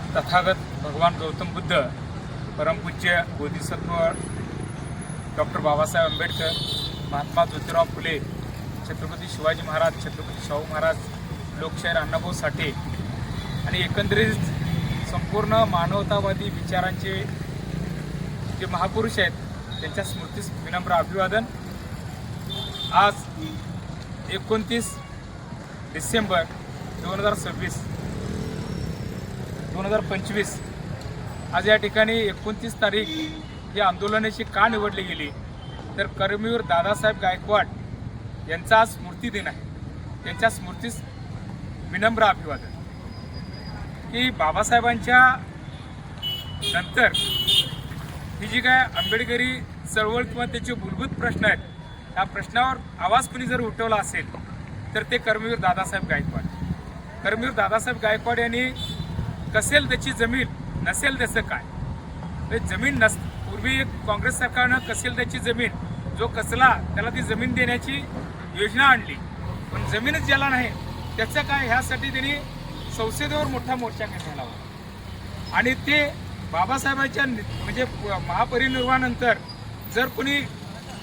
तथागत भगवान गौतम बुद्ध, परमपूज्य बोधिसत्व डॉक्टर बाबासाहेब आंबेडकर, महात्मा ज्योतिराव फुले, छत्रपती शिवाजी महाराज, छत्रपती शाहू महाराज, लोकशाहीर अण्णाभाऊ साठे आणि एकंदरीत संपूर्ण मानवतावादी विचारांचे जे महापुरुष आहेत त्यांच्या स्मृतीस विनम्र अभिवादन। आज 29 डिसेंबर 2025 आज या ठिकाणी 29 तारीख ही आंदोलनाची का निवडली गेली तर कर्मवीर दादासाहेब गायकवाड यांचा स्मृती दिन आहे। त्यांच्या स्मृतीस विनम्र अभिवादन की बाबासाहेबांच्या नंतर ही जी काय आंबेडकरी चळवळ किंवा त्याचे मूलभूत प्रश्न आहेत त्या प्रश्नावर आवाज कुणी जर उठवला असेल तर ते कर्मवीर दादासाहेब गायकवाड। कर्मवीर दादासाहेब गायकवाड यांनी कसेल त्याची जमीन नसेल त्याचं काय, जमीन पूर्वी एक काँग्रेस सरकारनं कसेल त्याची जमीन जो कसला त्याला ती जमीन देण्याची योजना आणली, पण जमीनच ज्याला नाही त्याचं काय ह्यासाठी त्यांनी संसदेवर मोठा मोर्चा घेतला होता। आणि ते बाबासाहेबांच्या म्हणजे महापरिनिर्वाणानंतर जर कोणी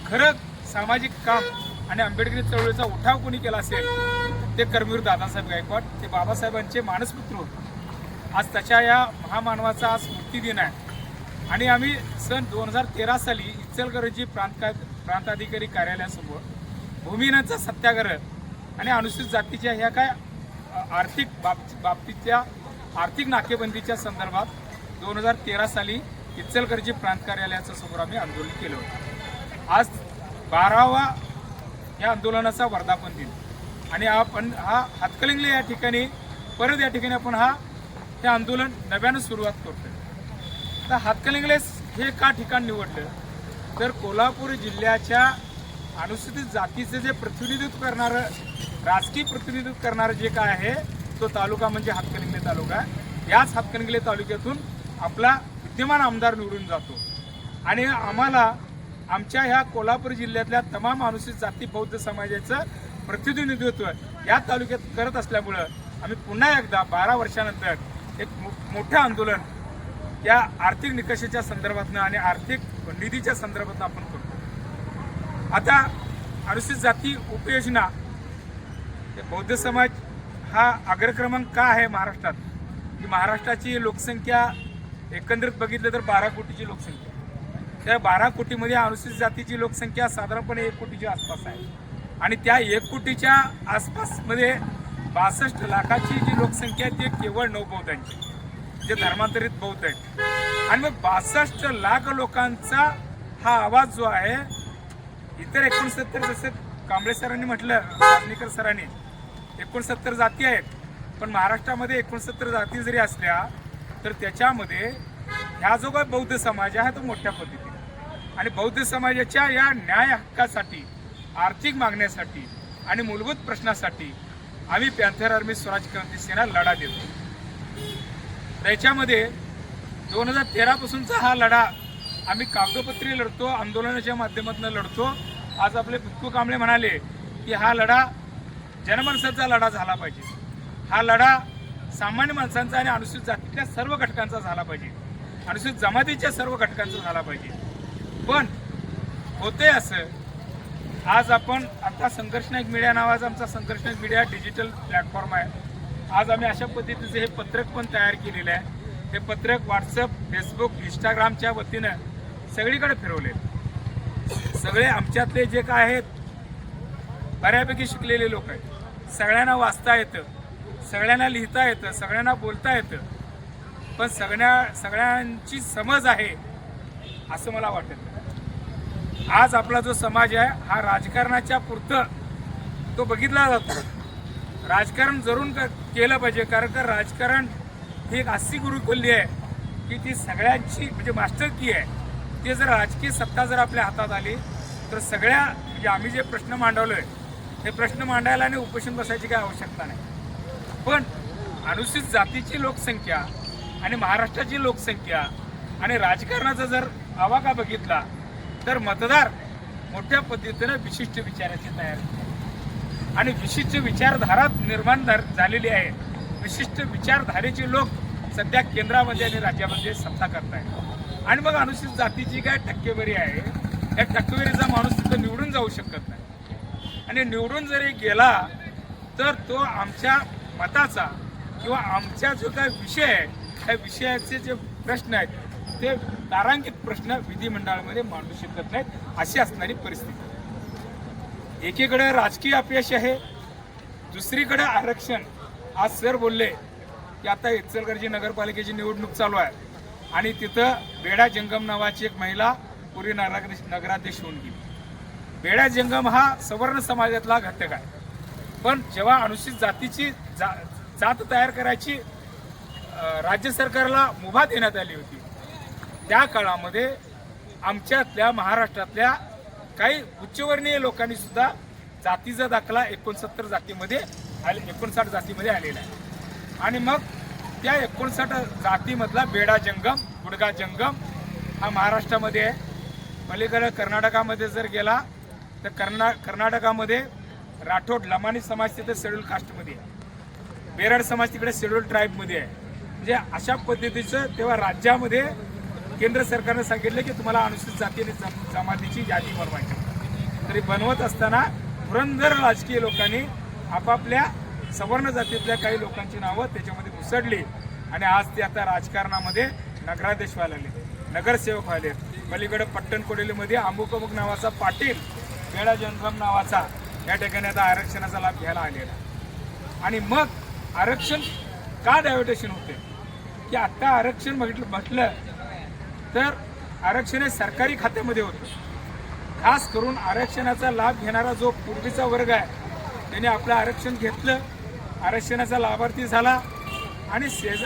खरं सामाजिक काम आणि आंबेडकरी चळवळीचा उठाव कोणी केला असेल ते कर्मवीर दादासाहेब गायकवाड, ते बाबासाहेबांचे मानसपुत्र होते। आज त्याच्या या महामानवाचा आज स्मृती दिन आहे आणि आम्ही सन 2013 साली इचलकरंजी प्रांताधिकारी कार्यालयासमोर भूमिहीनांचा सत्याग्रह आणि अनुसूचित जातीच्या ह्या काय आर्थिक बाबतीच्या आर्थिक नाकेबंदीच्या संदर्भात 2013 साली इचलकरंजी प्रांत कार्यालयाच्या समोर आम्ही आंदोलन केलं होतं। आज 12वा या आंदोलनाचा वर्धापन दिन आणि आपण हा हातकणंगले या ठिकाणी परत या ठिकाणी आपण हे आंदोलन नव्यानं सुरुवात करतोय। तर हातकणंगले हे का ठिकाण निवडलं तर कोल्हापूर जिल्ह्याच्या अनुसूचित जातीचे जे प्रतिनिधित्व करणारं राजकीय प्रतिनिधित्व करणारं जे काय आहे तो तालुका म्हणजे हातकणंगले तालुका। याच हातकणंगले तालुक्यातून आपला विद्यमान आमदार निवडून जातो आणि आम्हाला आमच्या ह्या कोल्हापूर जिल्ह्यातल्या तमाम अनुसूचित जाती बौद्ध समाजाचं प्रतिनिधित्व या तालुक्यात करत असल्यामुळं आम्ही पुन्हा एकदा 12 वर्षानंतर एक मोठं आंदोलन या आर्थिक निकषाच्या संदर्भातनं आणि आर्थिक निधीच्या संदर्भातनं आपण करतो। आता अनुसूचित जाती उपयोजना बौद्ध समाज हा अग्रक्रमांक का आहे महाराष्ट्रात की महाराष्ट्राची लोकसंख्या एकंदरीत बघितलं तर 12 कोटीची लोकसंख्या, त्या 12 कोटीमध्ये अनुसूचित जातीची लोकसंख्या साधारणपणे 1 कोटीच्या आसपास आहे आणि त्या 1 कोटीच्या आसपासमध्ये 62 लाखाची जी लोकसंख्या आहे ती केवळ 9 बौद्धांची जे धर्मांतरित बौद्ध आहेत आणि मग 62 लाख लोकांचा हा आवाज जो आहे इतर 69 जसं कांबळे सरांनी म्हटलं, सासणीकर सरांनी 69 जाती आहेत, पण महाराष्ट्रामध्ये 69 जाती जरी असल्या तर त्याच्यामध्ये ह्या जो काही बौद्ध समाज आहे तो मोठ्या पद्धतीने आणि बौद्ध समाजाच्या या न्याय हक्कासाठी, आर्थिक मागण्यासाठी आणि मूलभूत प्रश्नासाठी आम्ही पॅन्थर आर्मी स्वराज क्रांती सेना लढा देतो। त्याच्यामध्ये 2013 पासूनचा हा लढा आम्ही कागदोपत्री लढतो, आंदोलनाच्या माध्यमातून लढतो। आज आपले पिक्कू कांबळे म्हणाले की हा लढा जनमानसाचा लढा झाला पाहिजे, हा लढा सामान्य माणसांचा आणि अनुसूचित जातीच्या सर्व घटकांचा झाला पाहिजे, अनुसूचित जमातीच्या सर्व घटकांचा झाला पाहिजे। पण होते असं, आज आपण आता संघर्ष नायक मीडिया नावाचा आमचा संघर्ष नायक मीडिया डिजिटल प्लॅटफॉर्म आहे। आज आम्ही अशा पद्धतीचं हे पत्रक पण तयार केलेलं आहे। हे पत्रक व्हॉट्सअप, फेसबुक, इंस्टाग्रामच्या वतीनं सगळीकडे फिरवले। सगळे आमच्यातले जे काय आहेत बऱ्यापैकी शिकलेले लोक आहेत, सगळ्यांना वाचता येतं, सगळ्यांना लिहिता येतं, सगळ्यांना बोलता येतं, पण सगळ्यांची समज आहे असं मला वाटतं। आज आपला जो समाज आहे हा राजकारणाच्या पुरतं तो बघितला जातो। राजकारण जरूर केलं पाहिजे, कारण का राजकारण ही एक अशी गुरुकुल्ली आहे की ती सगळ्यांची म्हणजे मास्टर की आहे। ते जर राजकीय सत्ता जर आपल्या हातात आली तर सगळ्या म्हणजे आम्ही जे प्रश्न मांडवलोय हे प्रश्न मांडायला आणि उपोषण बसायची काही आवश्यकता नाही। पण अनुसूचित जातीची लोकसंख्या आणि महाराष्ट्राची लोकसंख्या आणि राजकारणाचा जर आवाका बघितला तर मतदार मोठ्या पद्धतीने विशिष्ट विचाराची तयारी आणि विशिष्ट विचारधारा निर्माण झालेली आहे। विशिष्ट विचारधारेचे लोक सध्या केंद्रामध्ये आणि राज्यामध्ये सत्ता करताय. आणि मग अनुसूचित जातीची काय टक्केवारी आहे, या टक्केवारीचा माणूस तिथं निवडून जाऊ शकत नाही. आणि निवडून जरी गेला तर तो आमच्या मताचा किंवा आमचा जो काय विषय आहे त्या विषयाचे जे प्रश्न आहेत ते तारांकित प्रश्न विधिमंडळामध्ये मांडू शकत नाहीत, अशी असणारी परिस्थिती. एकीकडे राजकीय अपयश आहे, दुसरीकडे आरक्षण. आज सर बोलले की आता इचलकरंजी नगरपालिकेची निवडणूक चालू आहे आणि तिथं बेडा जंगम नावाची एक महिला पूर्वी नगराध्यक्ष होऊन गेली. बेडा जंगम हा सवर्ण समाजातला घटक आहे, पण जेव्हा अनुसूचित जातीची जात तयार करायची राज्य सरकारला मुभा देण्यात आली होती त्या काळामध्ये आमच्यातल्या महाराष्ट्रातल्या काही उच्चवर्णीय लोकांनी सुद्धा जातीचा दाखला 59 जातीमध्ये 59 जातीमध्ये आलेला आहे. आणि मग त्या 59 जातीमधला बेडा जंगम, गुडगा जंगम हा महाराष्ट्रामध्ये आहे. पलीकडे कर्नाटकामध्ये जर गेला तर कर्नाटकामध्ये राठोड लमानी समाज तिथे शेड्यूल कास्टमध्ये आहे, बेरड समाज तिकडे शेड्यूल ट्राईबमध्ये आहे. म्हणजे अशा पद्धतीचं तेव्हा राज्यामध्ये केंद्र सरकारने सांगितलं की तुम्हाला अनुसूचित जाती आणि जमातीची यादी बनवायची. तरी बनवत असताना पुरंदर राजकीय लोकांनी आपापल्या सवर्ण जातीतल्या काही लोकांची नावं त्याच्यामध्ये घुसडली आणि आज ते आता राजकारणामध्ये नगराध्यक्ष व्हायला आले, नगरसेवक व्हायले. पलीकडे पट्टणकोडेलीमध्ये अमुक अमुक नावाचा पाटील, बेडा जंगम नावाचा या ठिकाणी आता आरक्षणाचा लाभ घ्यायला आलेला. आणि मग आरक्षण का डायव्हर्टेशन होते की आता आरक्षण म्हटलं तर आरक्षण हे सरकारी खात्यामध्ये होतं. खास करून आरक्षणाचा लाभ घेणारा जो पूर्वीचा वर्ग आहे त्याने आपलं आरक्षण घेतलं, आरक्षणाचा लाभार्थी झाला आणि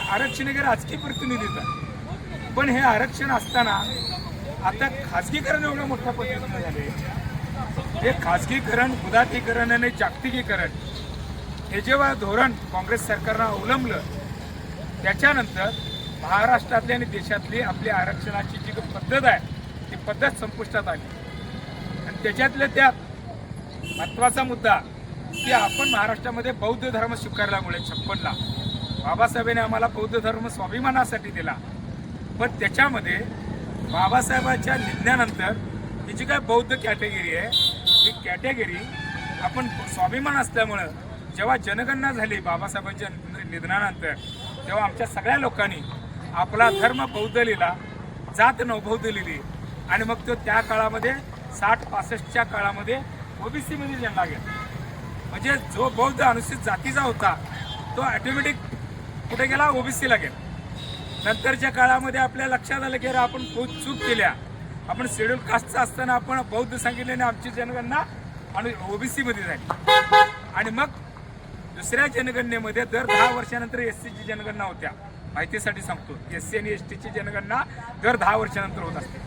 आरक्षण हे राजकीय प्रतिनिधीचं. पण हे आरक्षण असताना आता खाजगीकरण एवढं मोठ्या पद्धतीनं झाले. हे खाजगीकरण, उदातीकरण आणि जागतिकीकरण हे जेव्हा धोरण काँग्रेस सरकारनं अवलंबलं त्याच्यानंतर महाराष्ट्रातली आणि देशातली आपली आरक्षणाची जी पद्धत आहे ती पद्धत संपुष्टात आली. आणि त्याच्यातल्या त्यात महत्त्वाचा मुद्दा की आपण महाराष्ट्रामध्ये बौद्ध धर्म स्वीकारल्यामुळे 56ला बाबासाहेबांनी आम्हाला बौद्ध धर्म स्वाभिमानासाठी दिला. पण त्याच्यामध्ये बाबासाहेबांच्या निधनानंतर ही जी काय बौद्ध कॅटेगरी आहे ही कॅटेगरी आपण स्वाभिमान असल्यामुळं जेव्हा जनगणना झाली बाबासाहेबांच्या निधनानंतर तेव्हा आमच्या सगळ्या लोकांनी आपला धर्म बौद्ध लिहिला, जात नवबौद्ध लिहिली. आणि मग तो त्या काळामध्ये 60-65च्या काळामध्ये ओबीसीमध्ये जन्मा गेला. म्हणजे जो बौद्ध अनुसूचित जातीचा होता तो ऑटोमॅटिक कुठे गेला, ओबीसीला गेला. नंतरच्या काळामध्ये आपल्या लक्षात आलं की आपण खूप चूक केल्या, आपण शेड्यूल कास्टचा असताना आपण बौद्ध सांगितल्याने आमची जनगणना आणि ओबीसीमध्ये झाली. आणि मग दुसऱ्या जनगणनेमध्ये दर 10 वर्षानंतर एससीची जनगणना होत्या. माहितीसाठी सांगतो, एससी आणि एसटीची जनगणना दर 10 वर्षानंतर होत असते.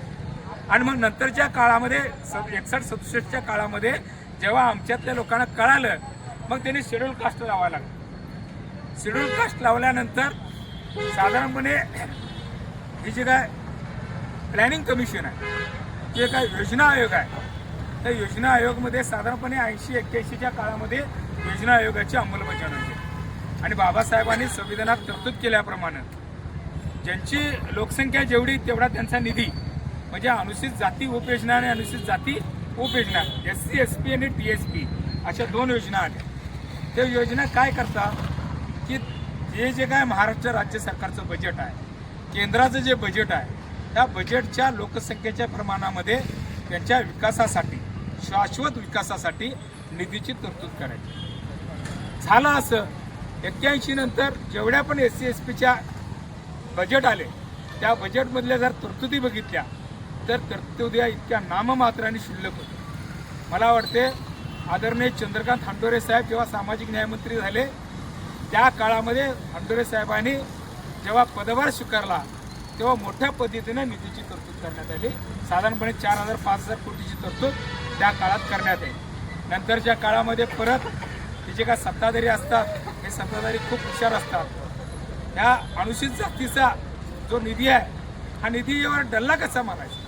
आणि मग नंतरच्या काळामध्ये 61-67च्या काळामध्ये जेव्हा आमच्यातल्या लोकांना कळालं मग त्यांनी शेड्यूल कास्ट लावायला लागलं. शेड्यूल कास्ट लावल्यानंतर साधारणपणे ही जे काय प्लॅनिंग कमिशन आहे, जे काय योजना आयोग आहे, त्या योजना आयोगमध्ये साधारणपणे 80-81च्या काळामध्ये योजना आयोगाची अंमलबजावणी झाली. आणि बाबासाहेबांनी संविधानात तरतूद केल्याप्रमाणे ज्यांची लोकसंख्या जेवढी तेवढा त्यांचा निधी, म्हणजे अनुसूचित जाती उपयोजना आणि अनुसूचित जाती उपयोजना, SC SP आणि TSP अशा 2 योजना आल्या. त्या योजना काय करतात की हे जे काय महाराष्ट्र राज्य सरकारचं बजेट आहे, केंद्राचं जे बजेट आहे त्या बजेटच्या लोकसंख्येच्या प्रमाणामध्ये त्यांच्या विकासासाठी, शाश्वत विकासासाठी निधीची तरतूद करायची. झालं असं 81 नंतर जेवढ्या पण SC SPच्या बजेट आले त्या बजेटमधल्या जर तरतुदी बघितल्या तर तरतुद्या इतक्या नाममात्र आणि शुल्लक होत्या. मला वाटते आदरणीय चंद्रकांत हंडोरे साहेब जेव्हा सामाजिक न्यायमंत्री झाले त्या काळामध्ये हंडोरे साहेबांनी जेव्हा पदभार स्वीकारला तेव्हा मोठ्या पद्धतीने निधीची तरतूद करण्यात आली. साधारणपणे 4000-5000 कोटीची तरतूद त्या काळात करण्यात आली. नंतरच्या काळामध्ये परत हे जे काय सत्ताधारी असतात हे सत्ताधारी खूप हुशार असतात. ह्या अनुसूचित जातीचा जो निधी आहे हा निधीवर डल्ला कसा मारायचा,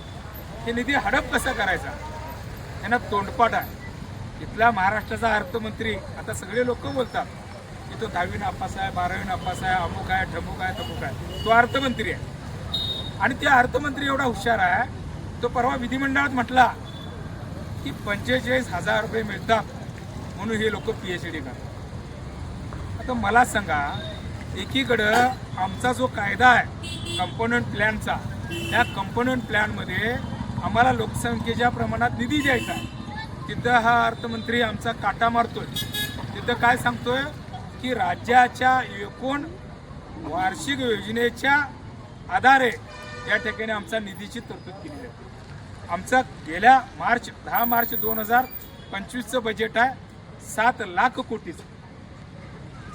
हे निधी हडप कसा करायचा, त्यांना तोंडपाठ आहे. इथला महाराष्ट्राचा अर्थमंत्री आता सगळे लोक बोलतात की की तो 10वी नापास आहे, 12वी नापास आहे, अमुक आहे, ठमुक आहे, तमुक आहे. तो अर्थमंत्री आहे. आणि त्या अर्थमंत्री एवढा हुशार आहे, तो परवा विधिमंडळात म्हटला की 45,000 रुपये मिळतात म्हणून हे लोक PhD करतात. आता मला सांगा, एकीकडं आमचा जो कायदा आहे कंपोनंट प्लॅनचा, त्या कंपोनंट प्लॅनमध्ये आम्हाला लोकसंख्येच्या प्रमाणात निधी द्यायचा आहे, तिथं हा अर्थमंत्री आमचा काटा मारतोय. तिथं काय सांगतोय की राज्याच्या एकूण वार्षिक योजनेच्या आधारे या ठिकाणी आमचा निधीची तरतूद केली जाते. आमचं गेल्या 10 मार्च 2025चं बजेट आहे 7 लाख कोटीचं.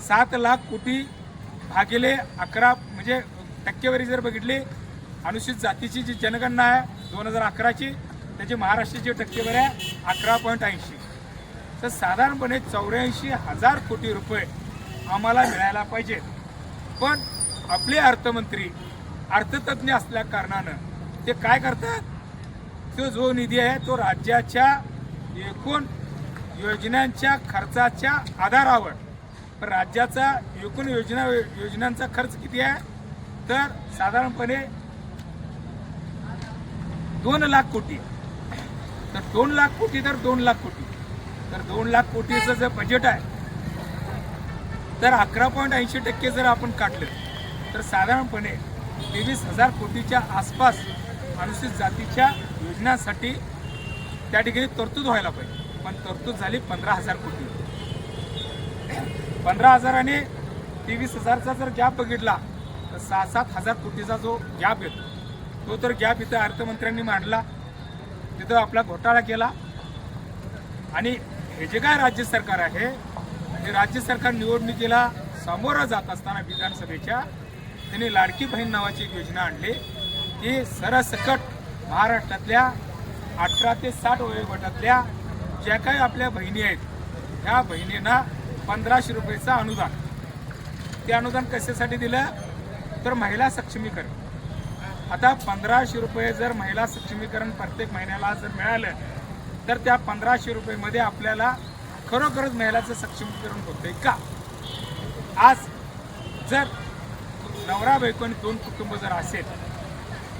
7 लाख कोटी भागिले 11 म्हणजे टक्केवारी जर बघितली, अनुसूचित जातीची जी जनगणना आहे 2011ची, त्याची महाराष्ट्राची टक्केवारी आहे 11.80. तर साधारणपणे 84,000 कोटी रुपये आम्हाला मिळायला पाहिजे. पण आपले अर्थमंत्री अर्थतज्ञ असल्या कारणानं ते काय करतात, तो जो निधी आहे तो राज्याच्या एकूण योजनांच्या खर्चाच्या आधारावर, पण राज्याचा एकूण योजनांचा खर्च किती आहे तर साधारणपणे 2 लाख कोटी. तर 2 लाख कोटी तर 2 लाख कोटी, तर 2 लाख कोटीचं जर बजेट आहे तर 11.80% जर आपण काढलं तर साधारणपणे 23,000 कोटीच्या आसपास अनुसूचित जातीच्या योजनांसाठी त्या ठिकाणी तरतूद व्हायला पाहिजे. पण तरतूद झाली 15,000 कोटी. 15,000 आणि 23,000चा जर गॅप बघितला तर 6-7 हजार कोटीचा जो गॅप येतो, तो तर गॅप इथं अर्थमंत्र्यांनी मांडला, तिथं आपला घोटाळा केला. आणि हे जे काय राज्य सरकार आहे, हे राज्य सरकार निवडणुकीला सामोरं जात असताना विधानसभेच्या त्यांनी लाडकी बहीण नावाची एक योजना आणली की सरसकट महाराष्ट्रातल्या 18 ते 60 वयोगटातल्या ज्या काही आपल्या बहिणी आहेत, ह्या बहिणींना 1,500 रुपयेचं अनुदान. ते अनुदान कशासाठी दिलं तर महिला सक्षमीकरण. आता 1,500 रुपये जर महिला सक्षमीकरण प्रत्येक महिन्याला जर मिळालं तर त्या 1,500 रुपयेमध्ये आपल्याला खरोखरच महिलाचं सक्षमीकरण होतंय का? आज जर नवरा बायको आणि 2 कुटुंब जर असेल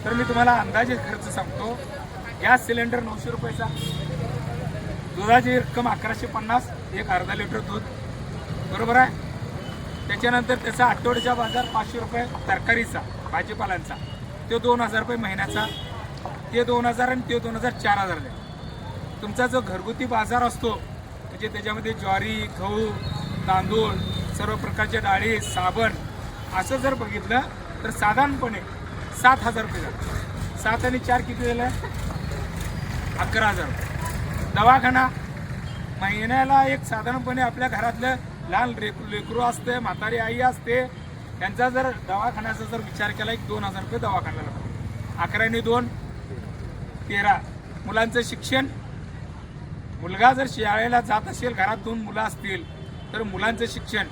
तर मी तुम्हाला अंदाजे खर्च सांगतो. गॅस सिलेंडर 900 रुपयाचा, दुधाची रक्कम 1150, एक अर्धा लिटर दूध, बरोबर आहे. त्याच्यानंतर त्याचा आठवड्याचा बाजार 500 रुपये, तरकारीचा भाजीपालांचा तो 2,000 रुपये महिन्याचा, ते 2,000 आणि ते 2,000 4,000 द्या. तुमचा जो घरगुती बाजार असतो म्हणजे त्याच्यामध्ये ज्वारी, गहू, तांदूळ, सर्व प्रकारच्या डाळी, साबण असं जर बघितलं तर साधारणपणे 7,000 रुपये झाले. 7 आणि 4 किती झालं? 11,000 रुपये. दवाखाना महिन्याला एक साधारणपणे आपल्या घरातलं लहान लेकरू असते, म्हातारी आई असते, त्यांचा जर दवाखान्याचा जर विचार केला एक 2,000 रुपये दवाखान्याला. 11 आणि 2 13. मुलांचं शिक्षण, मुलगा जर शाळेला जात असेल, घरात 2 मुलं असतील तर मुलांचं शिक्षण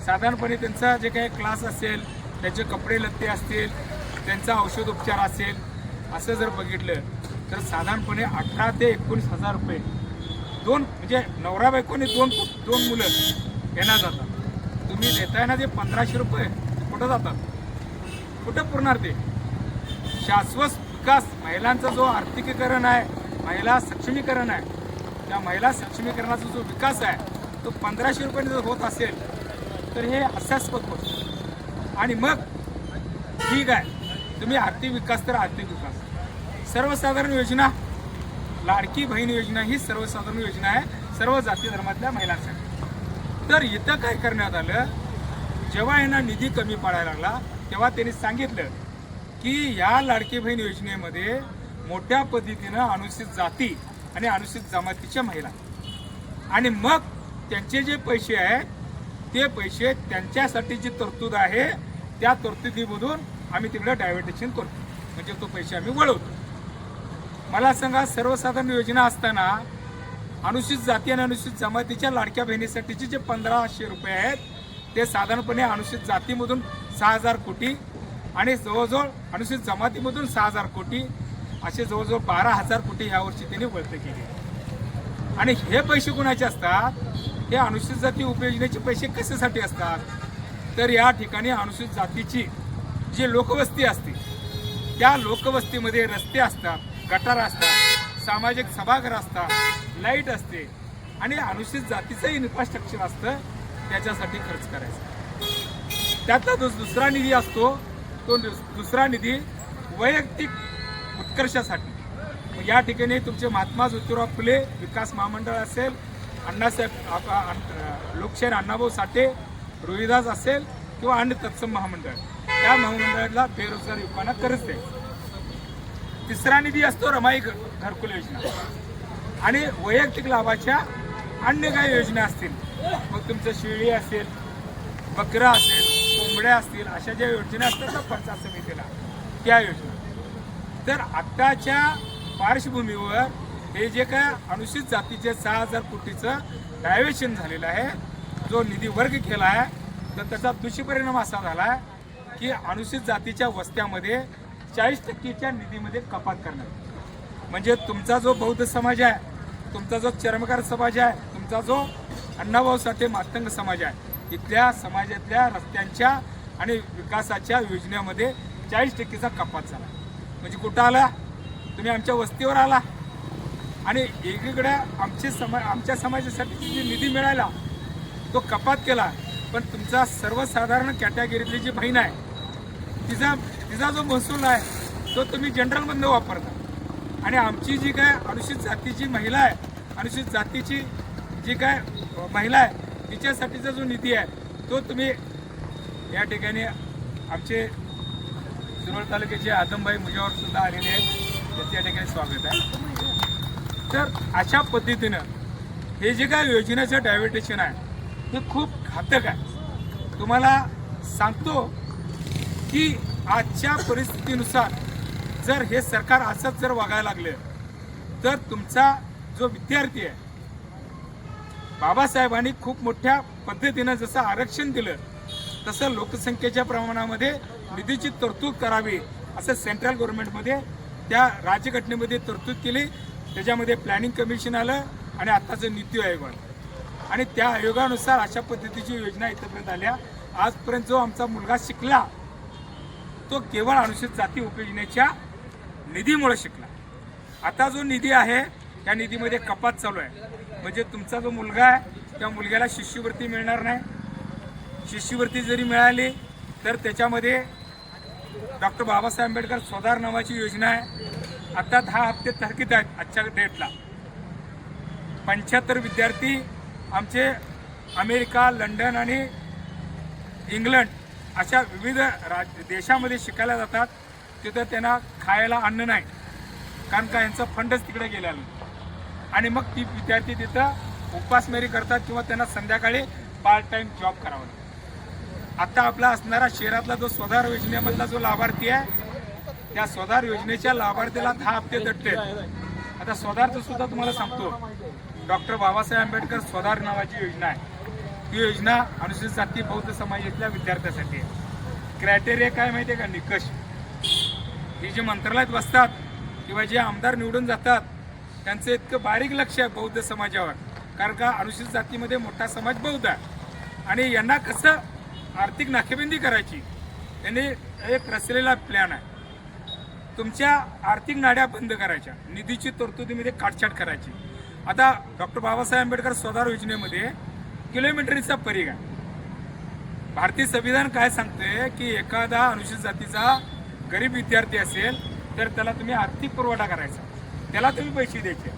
साधारणपणे त्यांचा जे काही क्लास असेल, त्याचे कपडे लत्ते असतील, त्यांचा औषधोपचार असेल, असं जर बघितलं तर साधारणपणे 18 ते 19,000 रुपये दोन म्हणजे नवरा बायकोने 2 मुलं यांना जातात. तुम्ही देताय ना ते 1,500 रुपये, कुठं जातात? कुठं पुरणार ते? शाश्वत विकास, महिलांचा जो आर्थिकीकरण आहे, महिला सक्षमीकरण आहे, त्या महिला सक्षमीकरणाचा जो विकास आहे तो 1,500 रुपयाने जर होत असेल तर हे हास्यास्पद होतं. आणि मग ठीक आहे, तुम्ही आर्थिक विकास तर आर्थिक विकास, सर्वसाधारण योजना, लाडकी बहीण योजना ही सर्वसाधारण योजना आहे सर्व जाती धर्मातल्या महिलांसाठी. तर इथं काय करण्यात आलं, जेव्हा यांना निधी कमी पडायला लागला तेव्हा त्यांनी सांगितलं की या लाडकी बहीण योजनेमध्ये मोठ्या पद्धतीनं अनुसूचित जाती आणि अनुसूचित जमातीच्या महिला, आणि मग त्यांचे जे पैसे आहेत ते पैसे त्यांच्यासाठी जी तरतूद आहे त्या तरतुदीमधून आम्ही तिकडे डायव्हर्टेशन करतो, म्हणजे तो पैसे आम्ही वळवतो. मला सांगा, सर्वसाधारण योजना असताना अनुसूचित जाती आणि अनुसूचित जमातीच्या लाडक्या बहिणीसाठीचे जे 1,500 रुपये आहेत ते साधारणपणे अनुसूचित जातीमधून 6,000 कोटी आणि जवळजवळ अनुसूचित जमातीमधून 6,000 कोटी, असे जवळजवळ 12,000 कोटी यावर्षी त्यांनी वळते केली. आणि हे पैसे कुणाचे असतात हे अनुसूचित जाती उपयोजनेचे पैसे कशासाठी असतात? तर या ठिकाणी अनुसूचित जातीची जी लोकवस्ती असते त्या लोकवस्तीमध्ये रस्ते असतात, गटार असतात, सामाजिक सभागृह असतात, लाईट असते आणि अनुसूचित जातीचं इन्फ्रास्ट्रक्चर असतं, त्याच्यासाठी खर्च करायचा. त्यातला दुसरा निधी असतो, तो दुसरा निधी वैयक्तिक उत्कर्षासाठी. या ठिकाणी तुमचे महात्मा ज्योतिराव फुले विकास महामंडळ असेल, अण्णासाहेब लोकशाहीर अण्णाभाऊ साठे रोहिदास असेल किंवा अन्य तत्सम महामंडळ, त्या महामंडळाला बेरोजगार युवकांना कर्ज द्यायचं. तिसरा निधी असतो रमाई घरकुल योजना आणि वैयक्तिक लाभाच्या अन्य काही योजना असतील, मग तुमचं शेळी असेल, बकरा असेल, कोंबड्या असतील, अशा ज्या योजना असतात ना पंचायत समितीला, त्या योजना. तर आत्ताच्या पार्श्वभूमीवर हे जे काय अनुसूचित जातीचे 6,000 कोटीचं डायव्हर्शन झालेलं आहे, जो निधी वर्ग केला आहे, तर त्याचा दुष्परिणाम असा झाला आहे की अनुसूचित जातीच्या वस्त्यामध्ये 40% निधीमध्ये कपात करणार. म्हणजे तुमचा जो बौद्ध समाज आहे, तुमचा जो चर्मकार समाज आहे, तुमचा जो अण्णाभाऊ साठे मातंग समाज आहे, इथल्या समाजातल्या रस्त्यांच्या आणि विकासाच्या योजनेमध्ये 40%चा कपात झाला. म्हणजे कुठं आला? तुम्ही आमच्या वस्तीवर आला आणि एकीकडे आमच्या समाजासाठी जी निधी मिळाला तो कपात केला, पण तुमचा सर्वसाधारण कॅटेगरीतली जी बहीण आहे तिचा जो महसूल आहे तो तुम्ही जनरलमधनं वापरता आणि आमची जी काय अनुसूचित जातीची महिला आहे, अनुसूचित जातीची जी काय महिला आहे तिच्यासाठीचा जो निधी आहे तो तुम्ही या ठिकाणी आमचे सिरोड तालुक्याचे आदमभाई मुजावर सुद्धा आलेले आहेत, त्याचं या ठिकाणी स्वागत आहे. तर अशा पद्धतीनं हे जे काय योजनेचं डायव्हर्टेशन आहे हे खूप घातक आहे. तुम्हाला सांगतो की आजच्या परिस्थितीनुसार जर हे सरकार असंच जर वागायला लागलं तर तुमचा जो विद्यार्थी आहे, बाबासाहेबांनी खूप मोठ्या पद्धतीनं जसं आरक्षण दिलं तसं लोकसंख्येच्या प्रमाणामध्ये निधीची तरतूद करावी असं सेंट्रल गव्हर्नमेंटमध्ये त्या राज्यघटनेमध्ये तरतूद केली. त्याच्यामध्ये प्लॅनिंग कमिशन आलं आणि आत्ताचं नीती आयोग आलं आणि त्या आयोगानुसार अशा पद्धतीची योजना इथपर्यंत आल्या. आजपर्यंत जो आमचा मुलगा शिकला तो केवळ अनुसूचित जाती उपयोजनेच्या निधीमुळे शिकला. आता जो निधी आहे त्या निधीमध्ये कपात चालू आहे. म्हणजे तुमचा जो मुलगा आहे त्या मुलग्याला शिष्यवृत्ती मिळणार नाही. शिष्यवृत्ती जरी मिळाली तर त्याच्यामध्ये डॉक्टर बाबासाहेब आंबेडकर स्वधार नावाची योजना आहे. आता 10 हप्ते थकीत आहेत आजच्या डेटला. 75 विद्यार्थी आमचे अमेरिका, लंडन आणि इंग्लंड अशा विविध देशामध्ये शिकायला जातात. तिथं त्यांना खायला अन्न नाही, कारण का यांचं फंडच तिकडे गेलेलं आणि मग ती विद्यार्थी तिथं उपासमारी करतात किंवा त्यांना संध्याकाळी पार्ट टाइम जॉब करावा लागतो. आता आपला असणारा शहरातला जो स्वधार योजनेमधला जो लाभार्थी आहे त्या स्वधार योजनेच्या लाभार्थीला 10 हप्ते दटते. आता स्वधारचं सुद्धा तुम्हाला सांगतो, डॉक्टर बाबासाहेब आंबेडकर स्वधार नावाची योजना आहे. ही योजना अनुसूचित जाती बौद्ध समाजातल्या विद्यार्थ्यांसाठी आहे. क्रायटेरिया काय माहिती आहे का? निकष. ही जे मंत्रालयात बसतात किंवा जे आमदार निवडून जातात त्यांचं इतकं बारीक लक्ष आहे बौद्ध समाजावर, कारण का अनुसूचित जातीमध्ये मोठा समाज बौद्ध आहे आणि यांना कसं आर्थिक नाकेबंदी करायची, यांनी एक रचलेला प्लॅन आहे. तुमच्या आर्थिक नाड्या बंद करायच्या, निधीची तरतुदीमध्ये काटछाट करायची. आता डॉक्टर बाबासाहेब आंबेडकर स्वधार योजनेमध्ये किलोमीटरचा परिघ आहे. भारतीय संविधान काय सांगते की एखादा अनुसूचित जातीचा गरीब विद्यार्थी असेल तर त्याला तुम्ही आर्थिक पुरवठा करायचा, त्याला तुम्ही पैसे द्यायचे.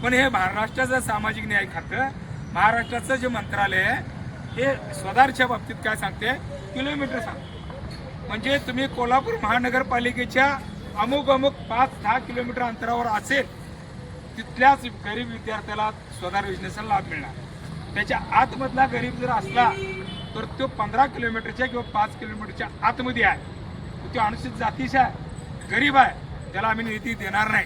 पण हे महाराष्ट्राचं सामाजिक न्याय खातं, महाराष्ट्राचं जे मंत्रालय आहे हे स्वधारच्या बाबतीत काय सांगते? किलोमीटर सांगते. म्हणजे तुम्ही कोल्हापूर महानगरपालिकेच्या अमुक 5-10 किलोमीटर अंतरावर असेल तिथल्याच गरीब विद्यार्थ्याला स्वधार योजनेचा लाभ मिळणार. त्याच्या आतमधला गरीब जर असला तर तो 15 किलोमीटरच्या किंवा 5 किलोमीटरच्या आतमध्ये आहे, तो अनुसूचित जातीचा आहे, गरीब आहे, त्याला आम्ही निधी देणार नाही.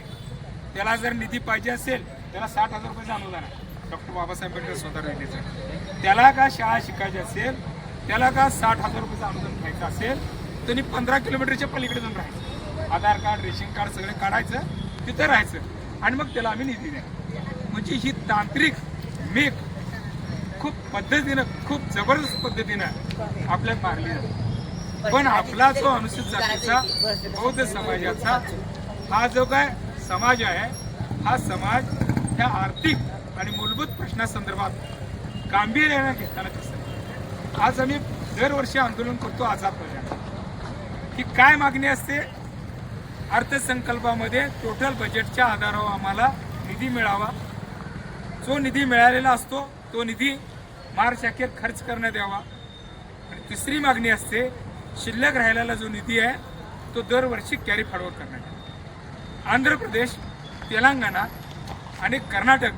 त्याला जर निधी पाहिजे असेल त्याला 60,000 रुपयाचं अनुदान आहे डॉक्टर बाबासाहेब आंबेडकर स्वधार योजनेचं. त्याला का शाळा शिकायची असेल, त्याला का 60,000 रुपयाचं अनुदान घ्यायचं असेल त्यांनी 15 किलोमीटरच्या पलीकडे जाऊन राहायचं. आधार कार्ड, रेशन कार्ड सगळे काढायचं, तिथं राहायचं आणि मग त्याला आम्ही निधी द्यायचा. म्हणजे ही तांत्रिक मेक खूप पद्धतीनं, खूप जबरदस्त पद्धतीनं आपल्यात मारली जाते. पण आपला जो अनुसूचित जातीचा बौद्ध समाजाचा हा जो काय समाज आहे, हा समाज ह्या आर्थिक आणि मूलभूत प्रश्नासंदर्भात गांभीर्याने घेताना दिसत. आज आम्ही दरवर्षी आंदोलन करतो आझाद मैदानात. ही काय मागणी असते? अर्थसंकल्पामध्ये टोटल बजेटच्या आधारावर आम्हाला निधी मिळावा. जो निधी मिळालेला असतो तो निधी मार्च अखेर खर्च करण्यात यावा. आणि तिसरी मागणी असते, शिल्लक राहिलेला जो निधी आहे तो दरवर्षी कॅरी फॉरवर्ड करण्यात यावा. आंध्र प्रदेश, तेलंगणा आणि कर्नाटक,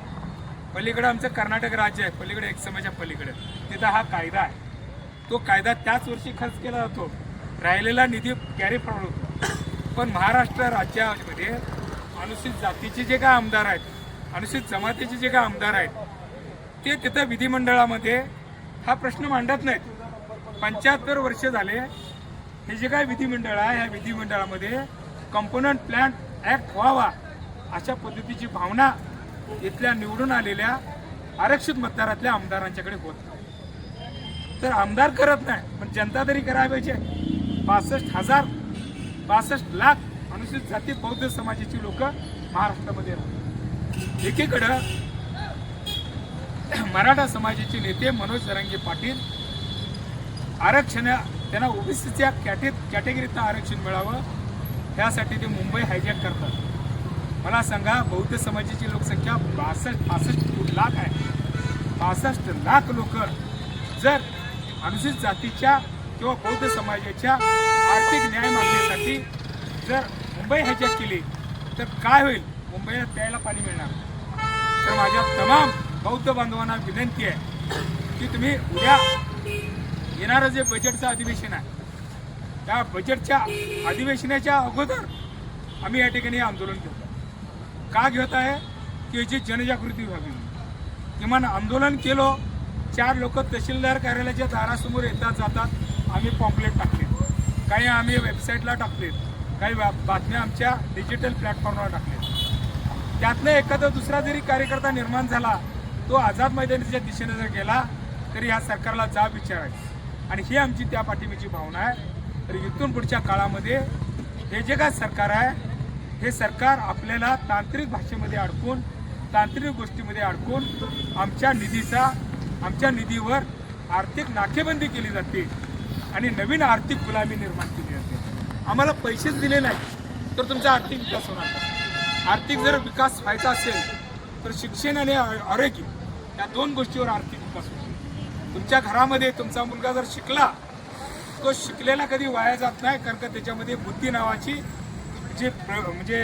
पलीकडे आमचं कर्नाटक राज्य आहे, पलीकडे एक समजा पलीकडे, तिथं हा कायदा आहे. तो कायदा त्याच वर्षी खर्च केला जातो, राहिलेला निधी कॅरी फॉरवर्ड होतो. पण महाराष्ट्र राज्यामध्ये अनुसूचित जातीचे जे काय आमदार आहेत, अनुसूचित जमातीचे जे काय आमदार आहेत, ते तिथं विधिमंडळामध्ये हा प्रश्न मांडत नाहीत. 75 वर्ष झाले हे जे काय विधिमंडळ आहे, ह्या विधिमंडळामध्ये कंपोनंट प्लॅन ऍक्ट व्हावा अशा पद्धतीची भावना इथल्या निवडून आलेल्या आरक्षित मतदारातल्या आमदारांच्याकडे होत नाही. तर आमदार करत नाही, पण जनता तरी करायला पाहिजे. 62 लाख अनुसूचित जाती बौद्ध समाजाची लोक महाराष्ट्रामध्ये राहतात. एकीकडं मराठा समाजाचे नेते मनोज जरांगे पाटील आरक्षण, त्यांना ओबीसीच्या कॅटेगरीतनं आरक्षण मिळावं यासाठी ते मुंबई हायजॅक करतात. मला सांगा, बौद्ध समाजाची लोकसंख्या 62 लाख आहे. 62 लाख लोक जर अनुसूचित जातीच्या किंवा बौद्ध समाजाच्या आर्थिक न्याय मागण्यासाठी जर मुंबई हायजॅक केली तर काय होईल? मुंबईला प्यायला पाणी मिळणार. तर माझ्या तमाम बौद्ध बांधवांना विनंती आहे की तुम्ही उद्या येणारं जे बजेटचं अधिवेशन आहे, त्या बजेटच्या अधिवेशनाच्या अगोदर आम्ही या ठिकाणी आंदोलन घेतो. का घेत आहे? की याची जनजागृती व्हावी. किमान आंदोलन केलो, 4 लोक तहसीलदार कार्यालयाच्या दारासमोर येतात जातात. आम्ही पॉम्पलेट टाकले, काही आम्ही वेबसाईटला टाकले, काही बातम्या आमच्या डिजिटल प्लॅटफॉर्मवर टाकले. त्यातनं एखादा दुसरा जरी कार्यकर्ता निर्माण झाला, तो आझाद मैदानाच्या दिशेने जर गेला तरी ह्या सरकारला जाब विचारायची. आणि ही आमची त्या पाठिंब्याची भावना आहे. तर इथून पुढच्या काळामध्ये हे जे काय सरकार आहे, हे सरकार आपल्याला तांत्रिक भाषेमध्ये अडकून, तांत्रिक गोष्टीमध्ये अडकून आमच्या निधीवर आर्थिक नाकेबंदी केली जाते आणि नवीन आर्थिक गुलामी निर्माण केली जाते. आम्हाला पैसेच दिले नाही तर तुमचा आर्थिक विकास होणार नाही. आर्थिक जर विकास व्हायचा असेल तर शिक्षण आणि आरोग्य या 2 गोष्टीवर आर्थिक विकास होतो. तुमच्या घरामध्ये तुमचा मुलगा जर शिकला, तो शिकलेला कधी वाया जात नाही, कारण का त्याच्यामध्ये बुद्धी नावाची जी म्हणजे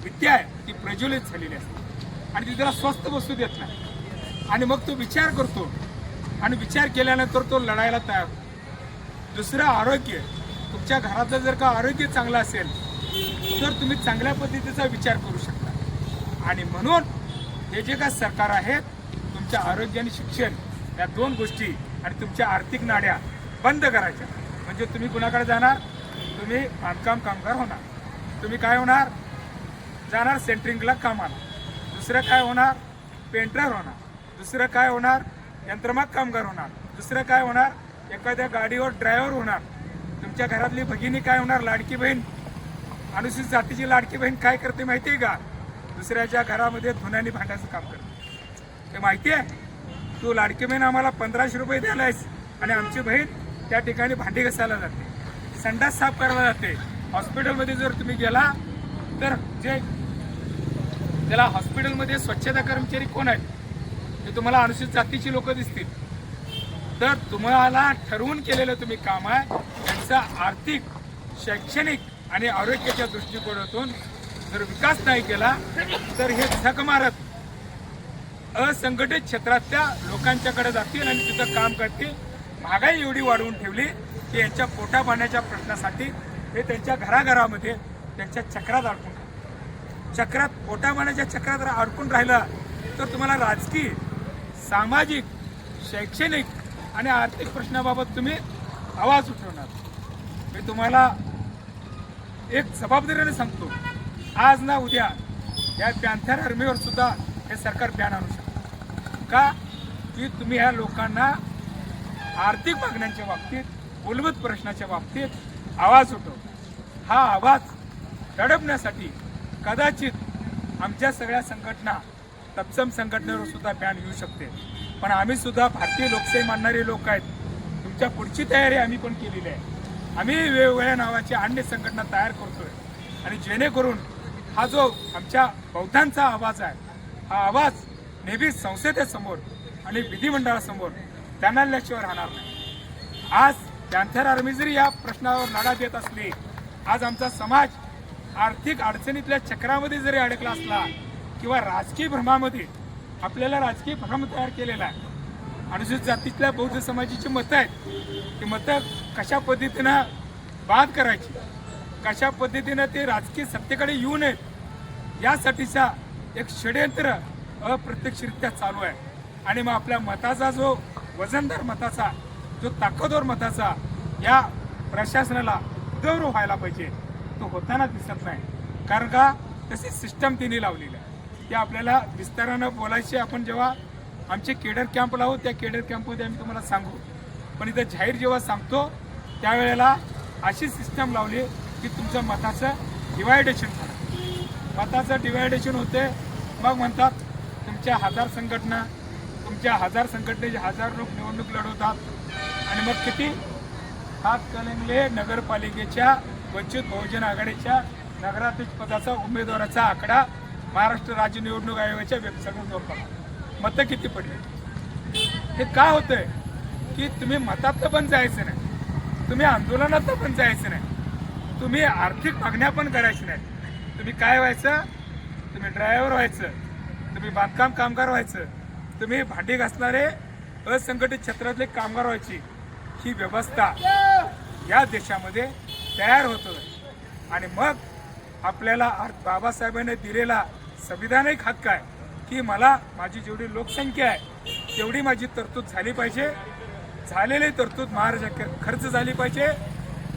विद्या आहे ती प्रज्वलित झालेली असते आणि ती त्याला स्वस्त वस्तू देत नाही. आणि मग तो विचार करतो आणि विचार केल्यानंतर तो लढायला तयार होतो. दुसरं आरोग्य, तुमच्या घराचं जर का आरोग्य चांगलं असेल तर तुम्ही चांगल्या पद्धतीचा विचार करू शकता. आणि म्हणून हे जे काय सरकार आहे, तुमच्या आरोग्य आणि शिक्षण या 2 गोष्टी आणि तुमच्या आर्थिक नाड्या बंद करायच्या. म्हणजे तुम्ही कुणाकडे जाणार? तुम्ही बांधकाम कामगार होणार. तुम्ही काय होणार? जाणार सेंटरिंगला कामाला. दुसरं काय होणार? पेंटर होणार. दुसरं काय होणार? यंत्रमाग कामगार होणार. दुसरं काय होणार? एखाद्या गाडीवर ड्रायव्हर होणार. तुमच्या घरातली भगिनी काय होणार? लाडकी बहीण. अनुसूचित जातीची लाडकी बहीण काय करते माहिती आहे का? दुसऱ्याच्या घरामध्ये धुण्याने भांड्याचं काम करते. ते माहिती आहे? तू लाडकी बहीण आम्हाला 1500 रुपये द्यायलायस आणि आमची बहीण त्या ठिकाणी भांडी घासायला जाते, संडास साफ करायला जाते. हॉस्पिटलमध्ये जर तुम्ही गेला तर जे त्याला हॉस्पिटलमध्ये स्वच्छता कर्मचारी कोण आहेत ते तुम्हाला अनुसूचित जातीची लोक दिसतील. तर तुम्हाला ठरवून केलेलं तुम्ही काम आहे, त्यांचा आर्थिक, शैक्षणिक आणि आरोग्याच्या दृष्टिकोनातून जर विकास नाही केला तर हे झक मारत असंघटित क्षेत्रातल्या लोकांच्याकडे जातील आणि तिथं काम करतील. महागाई एवढी वाढवून ठेवली की यांच्या पोटा पाण्याच्या प्रश्नासाठी हे त्यांच्या घराघरामध्ये त्यांच्या चक्रात चक्रात पोटा पाण्याच्या चक्रात अडकून राहिला तर तुम्हाला राजकीय, सामाजिक, शैक्षणिक आणि आर्थिक प्रश्नाबाबत तुम्ही आवाज उठवणार. मी तुम्हाला एक जबाबदारीने सांगतो, आज ना उद्या या पॅन्थर आर्मीवर सुद्धा हे सरकार बॅन आणू शकतं. का? की तुम्ही ह्या लोकांना आर्थिक मागण्यांच्या बाबतीत, मूलभूत प्रश्नाच्या बाबतीत आवाज उठवता. हा आवाज दडपण्यासाठी कदाचित आमच्या सगळ्या संघटना, तत्सम संघटनेवर सुद्धा बॅन येऊ शकते. पण आम्ही सुद्धा भारतीय लोकशाही मानणारे लोक आहेत. तुमच्या पुढची तयारी आम्ही पण केलेली आहे. आम्ही वेगवेगळ्या नावाची अन्य संघटना तयार करतोय आणि जेणेकरून हा जो आमच्या बौद्धांचा आवाज आहे, हा आवाज नेहमी संसदेसमोर आणि विधिमंडळासमोर त्यांनाल्याशिवाय राहणार नाही. आज पॅन्थर आर्मी जरी या प्रश्नावर लढा देत असली, आज आमचा समाज आर्थिक अडचणीतल्या चक्रामध्ये जरी अडकला असला किंवा राजकीय भ्रमामध्ये आपल्याला राजकीय भ्रम तयार केलेला आहे. अनुसूचित जातीतल्या बौद्ध समाजाची मतं आहेत, ती मतं कशा पद्धतीनं बाद करायची, कशा पद्धतीनं ते राजकीय सत्तेकडे येऊ नयेत यासाठीचा एक षड्यंत्र अप्रत्यक्षरित्या चालू आहे. आणि मग आपल्या मताचा जो वजनदार मताचा, जो ताकदवर मताचा या प्रशासनाला उदवर व्हायला पाहिजे, तो होताना दिसत नाही. कारण का तशी सिस्टम तिने लावलेली आहे. ते आपल्याला विस्तारानं बोलायचे. आपण जेव्हा आमचे केडर कॅम्प लावू, त्या केडर कॅम्पमध्ये आम्ही तुम्हाला सांगू. पण इथं जाहीर जेव्हा सांगतो त्यावेळेला अशी सिस्टम लावली की तुमचं मताचं डिवायडेशन झालं. मताचं डिवायडेशन होते. मग म्हणतात तुमच्या हजार संघटनेचे 1000 लोक निवडणूक लढवतात आणि मग किती हातकणंगले नगरपालिकेच्या वंचित बहुजन आघाडीच्या नगराध्यक्ष पदाचा उमेदवाराचा आकडा महाराष्ट्र राज्य निवडणूक आयोगाच्या वेबसाईटवर जोडतात. मतं किती पडली? हे का होतंय की तुम्ही मतात पण जायचं नाही, तुम्ही आंदोलनात पण जायचं नाही, तुम्ही आर्थिक मागण्या पण करायची नाही. तुम्ही काय व्हायचं? तुम्ही ड्रायव्हर व्हायचं, तुम्ही बांधकाम कामगार व्हायचं, तुम्ही भांडी घासणारे असंघटित क्षेत्रातले कामगार व्हायची. ही व्यवस्था या देशामध्ये तयार होतोय. आणि मग आपल्याला बाबासाहेबांनी दिलेला संविधानिक हक्क आहे की मला माझी जेवढी लोकसंख्या आहे तेवढी माझी तरतूद झाली पाहिजे. झालेली तरतूद महाराष्ट्रात खर्च झाली पाहिजे.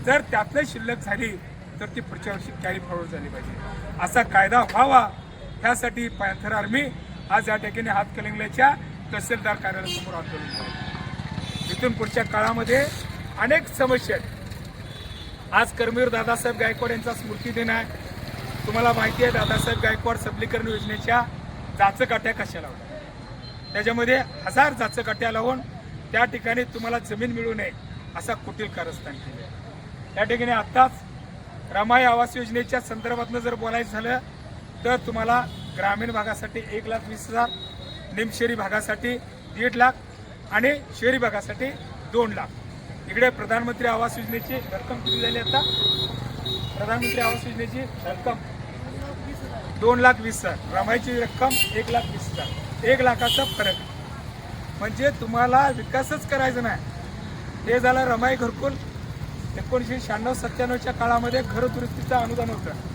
जर त्यातलं शिल्लक झाली तर ती पुढच्या वर्षी कॅरी फॉरवर्ड झाली पाहिजे. असा कायदा व्हावा ह्यासाठी पॅन्थर आर्मी आज या ठिकाणी हातकणंगलेच्या तहसीलदार कार्यालयासमोर आंदोलन करतो. इथून पुढच्या काळामध्ये अनेक समस्या आहेत. आज कर्मवीर दादासाहेब गायकवाड यांचा स्मृती दिन आहे. तुम्हाला माहिती आहे दादासाहेब गायकवाड सबलीकरण योजनेच्या जाचकाट्या कशा लावल्या, त्याच्यामध्ये 1000 जाचकाट्या लावून त्या ठिकाणी तुम्हाला जमीन मिळू नये असा कुटील कारस्थान केले. त्या ठिकाणी आत्ताच रमाई आवास योजनेच्या संदर्भातनं जर बोलायचं झालं तर तुम्हाला ग्रामीण भागासाठी 1,20,000, निमशहरी भागासाठी 1.5 लाख आणि शहरी भागासाठी 2 लाख. इकडे प्रधानमंत्री आवास योजनेची रक्कम किती झाली? आता प्रधानमंत्री आवास योजनेची रक्कम 2,20,000, रमाईची रक्कम 1,20,000. 1 लाखाचा फरक. म्हणजे तुम्हाला विकासच करायचा नाही. हे झालं रमाई घरकुल. 1996-97च्या काळामध्ये घरदुरुस्तीचं अनुदान होतं.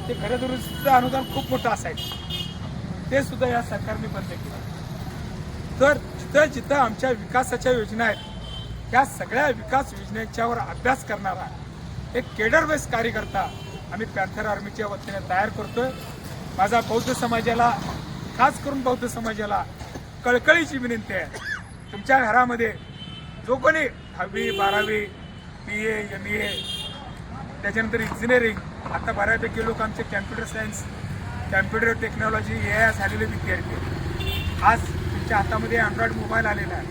ते घरदुरुस्तीचं अनुदान खूप मोठं असायचं, ते सुद्धा या सरकारने बंद केलं. तर जिथं जिथं आमच्या विकासाच्या योजना आहेत त्या सगळ्या विकास योजनेच्यावर अभ्यास करणारा एक केडर बेस कार्यकर्ता आम्ही पॅन्थर आर्मीच्या वतीने तयार करतोय. माझा बौद्ध समाजाला, खास करून बौद्ध समाजाला कळकळीची विनंती आहे, तुमच्या घरामध्ये जो कोणी 10वी 12वी BA MA त्याच्यानंतर इंजिनिअरिंग, आता बऱ्यापैकी लोक आमचे computer science, computer technology AI झालेले विद्यार्थी. आज तुमच्या हातामध्ये अँड्रॉइड मोबाईल आलेला आहे,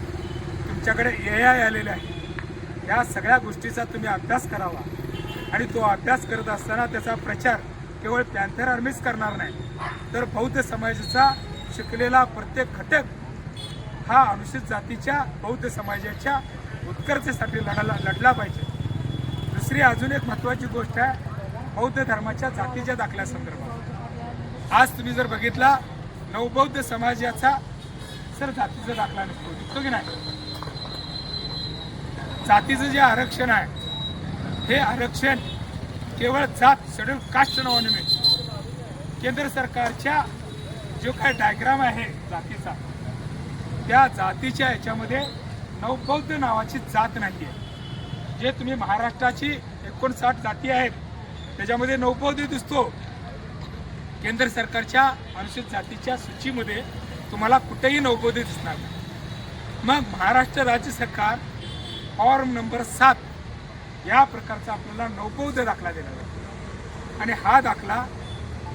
तुमच्याकडे AI आलेला आहे. या सगळ्या गोष्टीचा तुम्ही अभ्यास करावा आणि तो अभ्यास करत असताना त्याचा प्रचार केवळ पॅन्थर आर्मीच करणार नाही, तर बौद्ध समाजाचा शिकलेला प्रत्येक घटक हा अनुसूचित जातीच्या बौद्ध समाजाच्या उत्कर्षासाठी लढला पाहिजे. दुसरी अजून एक महत्त्वाची गोष्ट आहे बौद्ध धर्माच्या जातीच्या दाखल्यासंदर्भात. आज तुम्ही जर बघितला नवबौद्ध समाजाचा सर जातीचा दाखला निघतो की नाही? जातीचं जे आरक्षण आहे हे आरक्षण केवळ जात शेड्यूल कास्ट नावाने मिळते. केंद्र सरकारच्या जो काय डायग्राम आहे जातीचा, त्या जातीच्या याच्यामध्ये नवबौद्ध नावाची जात नाही आहे. जे तुम्ही महाराष्ट्राची 59 जाती आहेत त्याच्यामध्ये नवबौद्ध दिसतो. केंद्र सरकारच्या अनुसूचित जातीच्या सूचीमध्ये तुम्हाला कुठेही नवबौद्ध दिसणार नाही. मग महाराष्ट्र राज्य सरकार फॉर्म नंबर 7 या प्रकारचा आपल्याला नौबौद्ध दाखला देणार आहे आणि हा दाखला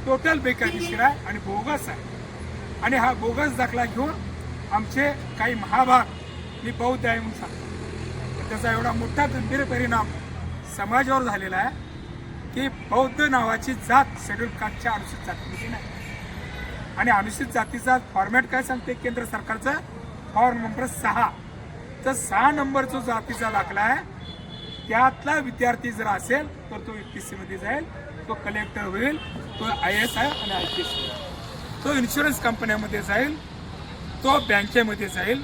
टोटल बेकायदेशीर आहे आणि बोगस आहे आणि हा बोगस दाखला घेऊन आमचे काही महाभाग मी बौद्ध आहे म्हणून सांगतो. त्याचा एवढा मोठा गंभीर परिणाम समाजावर झालेला आहे की बौद्ध नावाची जात शेड्यूल कास्टच्या अनुसूचित जातीमध्ये नाही आणि अनुसूचित जातीचा फॉर्मॅट काय सांगते केंद्र सरकारचा फॉर्म नंबर 6 तर 6 नंबर जो जातीचा दाखला आहे त्यातला विद्यार्थी जर असेल तर तो UPSC मध्ये जाईल, तो कलेक्टर होईल, तो IAS आहे आणि IPS होईल, तो इन्शुरन्स कंपन्यामध्ये जाईल, तो बँकेमध्ये जाईल.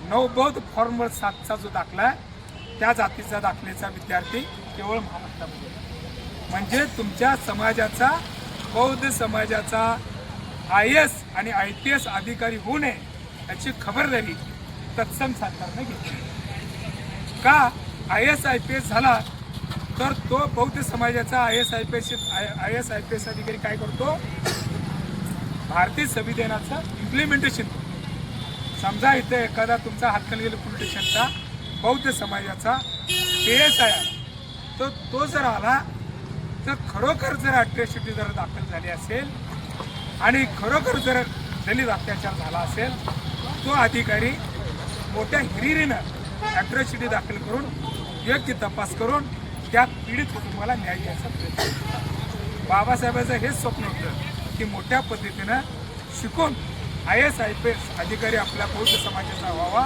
नवबौद्ध फॉर्म 7चा जो दाखला आहे त्या जातीचा दाखलेचा विद्यार्थी केवळ महाराष्ट्रामध्ये. म्हणजे तुमच्या समाजाचा बौद्ध समाजाचा IAS आणि IPS अधिकारी होऊ नये याची खबरदारी तत्सम सरकारने घेतली. का IAS IPS झाला तर तो बौद्ध समाजाचा IAS IPS अधिकारी काय करतो, भारतीय संविधानाचं इम्प्लिमेंटेशन करतो. समजा इथे एखादा तुमचा हातकणंगले पोलीस स्टेशनचा बौद्ध समाजाचा PSI आहे तर तो जर आला तर खरोखर जर अट्रॉसिटी जर दाखल झाली असेल आणि खरोखर जर दलित अत्याचार झाला असेल तो अधिकारी मोठ्या हिरिरीनं अट्रॉसिटी दाखल करून योग्य तपास करून त्या पीडित कुटुंबाला न्याय द्यायचा प्रयत्न. बाबासाहेबांचं हेच स्वप्न होतं की मोठ्या पद्धतीनं शिकून IAS IPS अधिकारी आपल्या बौद्ध समाजाचा व्हावा,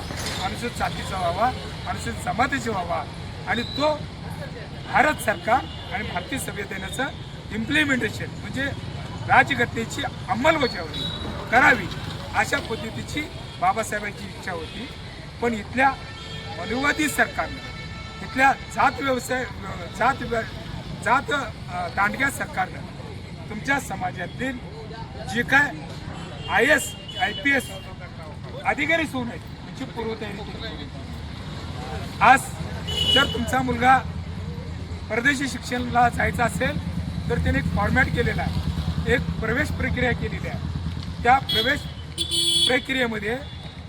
अनुसूचित जातीचा व्हावा, अनुसूचित जमातीचा व्हावा आणि तो भारत सरकार आणि भारतीय संविधानाचं इम्प्लिमेंटेशन म्हणजे राज्यघटनेची अंमलबजावणी करावी अशा पद्धतीची बाबासाहेबांची इच्छा होती. पण इथल्या मनुवादी सरकारनं, इथल्या जात दांडग्या सरकारनं तुमच्या समाजातील जे काय IAS IPS अधिकारी होऊ नये त्यांची पूर्वतयारी केली. आज जर तुमचा मुलगा परदेशी शिक्षणाला जायचा असेल तर त्याने एक फॉर्मॅट केलेला आहे, एक प्रवेश प्रक्रिया केलेली आहे. त्या प्रवेश प्रक्रियेमध्ये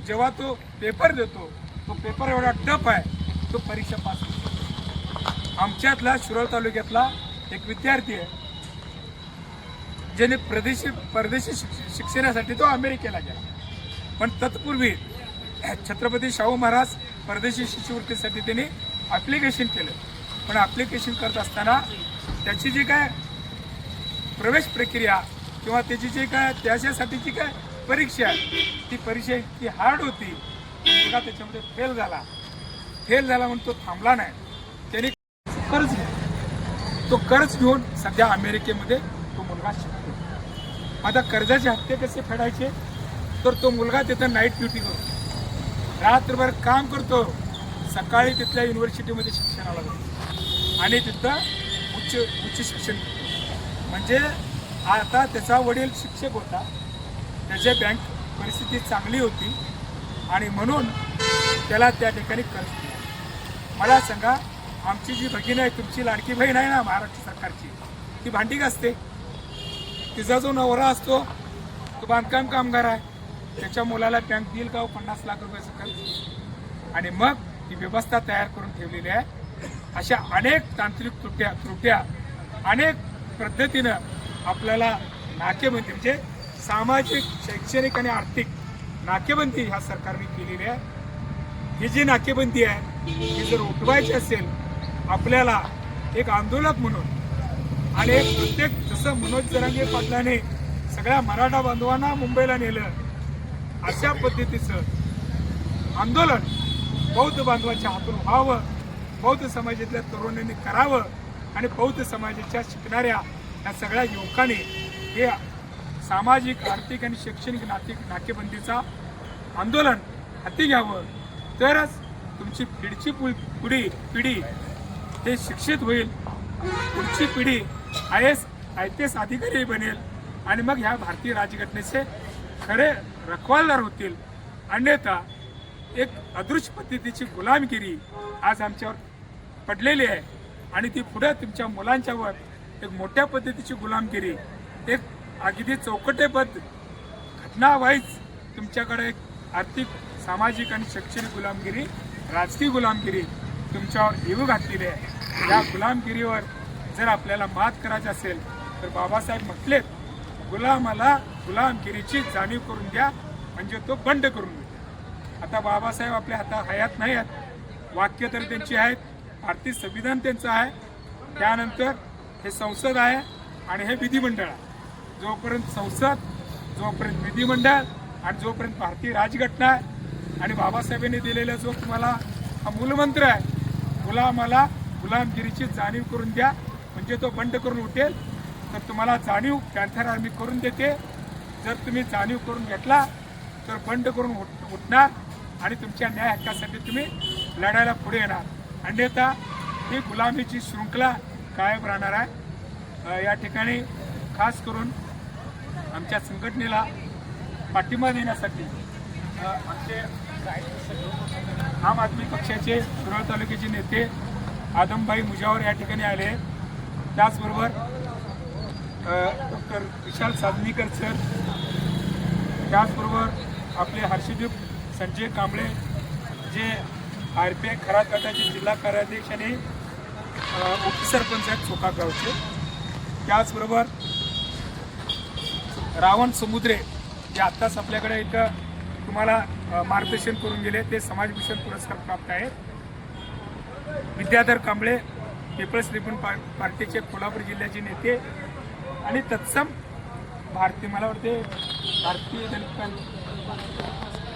जेव्हा तो पेपर देतो तो पेपर एवढा टफ आहे तो परीक्षा पास होतो. आमच्यातला शिरोळ तालुक्यातला एक विद्यार्थी आहे ज्याने परदेशी शिक्षणासाठी तो अमेरिकेला गेला. पण तत्पूर्वी छत्रपती शाहू महाराज परदेशी शिष्यवृत्तीसाठी त्यांनी ॲप्लिकेशन केलं. पण ॲप्लिकेशन करत असताना त्याची जी काय प्रवेश प्रक्रिया किंवा त्याची जी काय त्याच्यासाठीची काय परीक्षा आहे ती परीक्षा इतकी हार्ड होती मुलगा त्याच्यामध्ये फेल झाला म्हणून तो थांबला नाही. त्याने कर्ज घेतलं. तो कर्ज घेऊन सध्या अमेरिकेमध्ये तो मुलगा शिकतो. आता कर्जाचे हप्ते कसे फेडायचे तर तो मुलगा तिथं नाईट ड्युटी करतो, रात्रभर काम करतो, सकाळी तिथल्या युनिव्हर्सिटीमध्ये शिक्षणाला जातो आणि तिथं उच्च शिक्षण करतो. म्हणजे आता त्याचा वडील शिक्षक होता, त्याची बँक परिस्थिती चांगली होती आणि म्हणून त्याला त्या ठिकाणी कर्ज दिलं. मला सांगा, आमची जी भगिनी आहे, तुमची लाडकी बहीण आहे ना महाराष्ट्र सरकारची, ती भांडी घासते, तिचा जो नवरा असतो तो बांधकाम कामगार आहे, त्याच्या मुलाला बँक देईल का 50 लाख रुपयाचं कर्ज. आणि मग ती व्यवस्था तयार करून ठेवलेली आहे. अशा अनेक तांत्रिक त्रुट्या अनेक पद्धतीनं आपल्याला नाकेबंदी म्हणजे सामाजिक, शैक्षणिक आणि आर्थिक नाकेबंदी ह्या सरकारने केलेली आहे. ही जी नाकेबंदी आहे ही जर उठवायची असेल आपल्याला एक आंदोलक म्हणून आणि एक प्रत्येक जसं मनोज जरांगे पाटलाने सगळ्या मराठा बांधवांना मुंबईला नेलं अशा पद्धतीचं आंदोलन बौद्ध बांधवाच्या हातून व्हावं, बौद्ध समाजातल्या तरुणांनी करावं आणि बौद्ध समाजाच्या शिकणाऱ्या या सगळ्या युवकांनी हे सामाजिक, आर्थिक आणि शैक्षणिक नाकेबंदीचा आंदोलन हाती घ्यावं. तरच तुमची पुढची पिढी हे शिक्षित होईल, पुढची पिढी IAS IPS अधिकारी बनेल आणि मग ह्या भारतीय राज्यघटनेचे खरे रखवालदार होतील. अन्यथा एक अदृश्य पद्धतीची गुलामगिरी आज आमच्यावर पडलेली आहे आणि ती पुढे तुमच्या मुलांच्यावर एक मोठ्या पद्धतीची गुलामगिरी, एक अगदी चौकटेबद्ध घटनावाईज तुमच्याकडे एक आर्थिक सामाजिक आणि शैक्षणिक गुलामगिरी, राजकीय गुलामगिरी तुमच्यावर येऊ घातलेली आहे. या गुलामगिरीवर जर आपल्याला मात करायची असेल तर बाबासाहेब म्हटलेत, गुलामाला गुलामगिरीची जाणीव करून द्या म्हणजे तो बंड करून द्या. आता बाबासाहेब आपल्या हयात नाही आहेत, वाक्य तर त्यांची आहेत, भारतीय संविधान त्यांचं आहे, त्यानंतर हे संसद आहे आणि हे विधिमंडळ आहे. जोपर्यंत संसद, जोपर्यंत विधिमंडळ आणि जोपर्यंत भारतीय राजघटना आहे आणि बाबासाहेबांनी दिलेला जो तुम्हाला हा मूलमंत्र आहे, गुलामाला गुलामगिरीची जाणीव करून द्या म्हणजे तो बंड करून उठेल, तर तुम्हाला जाणीव पॅन्थर आर्मी करून देते. जर तुम्ही जाणीव करून घेतला तर बंड करून उठणार आणि तुमच्या न्याय हक्कासाठी तुम्ही लढायला पुढे येणार. अन्यथा ही गुलामीची शृंखला कायम राहणार आहे. या ठिकाणी खास करून आमच्या संघटनेला पाठिंबा देण्यासाठी आमचे आम आदमी पक्षाचे सुरळ तालुक्याचे नेते आदमभाई मुजावर या ठिकाणी आले. त्याचबरोबर डॉक्टर विशाल साधनीकर सर, त्याचबरोबर आपले हर्षदीप संजय कांबळे जे RPI खरात गटाचे जिल्हा कार्याध्यक्ष आणि उपसरपंच आहेत चोकागावचे. त्याचबरोबर रावण समुद्रे जे आत्ताच आपल्याकडे इथं तुम्हाला मार्गदर्शन करून गेले, ते समाज भूषण पुरस्कार प्राप्त आहेत. विद्याधर कांबळे पीपल्स रिपन पार्टीचे कोल्हापूर जिल्ह्याचे नेते आणि तत्सम मला वाटते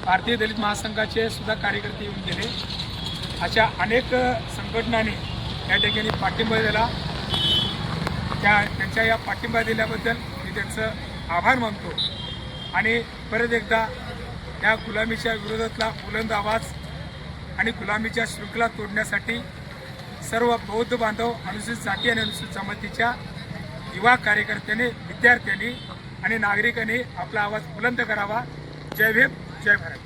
भारतीय दलित महासंघाचे सुद्धा कार्यकर्ते येऊन गेले. अशा अनेक संघटनांनी या ठिकाणी पाठिंबा दिला. त्यांच्या या पाठिंबा दिल्याबद्दल मी त्यांचं आभार मानतो. आणि परत एकदा या गुलामीच्या विरोधातला बुलंद आवाज आणि गुलामीच्या शृंखला तोडण्यासाठी सर्व बौद्ध बांधव, अनुसूचित जाती आणि अनुसूचित जमातीच्या युवा कार्यकर्त्यांनी, विद्यार्थ्यांनी आणि नागरिकांनी आपला आवाज बुलंद करावा. जय भीम, जय भारत.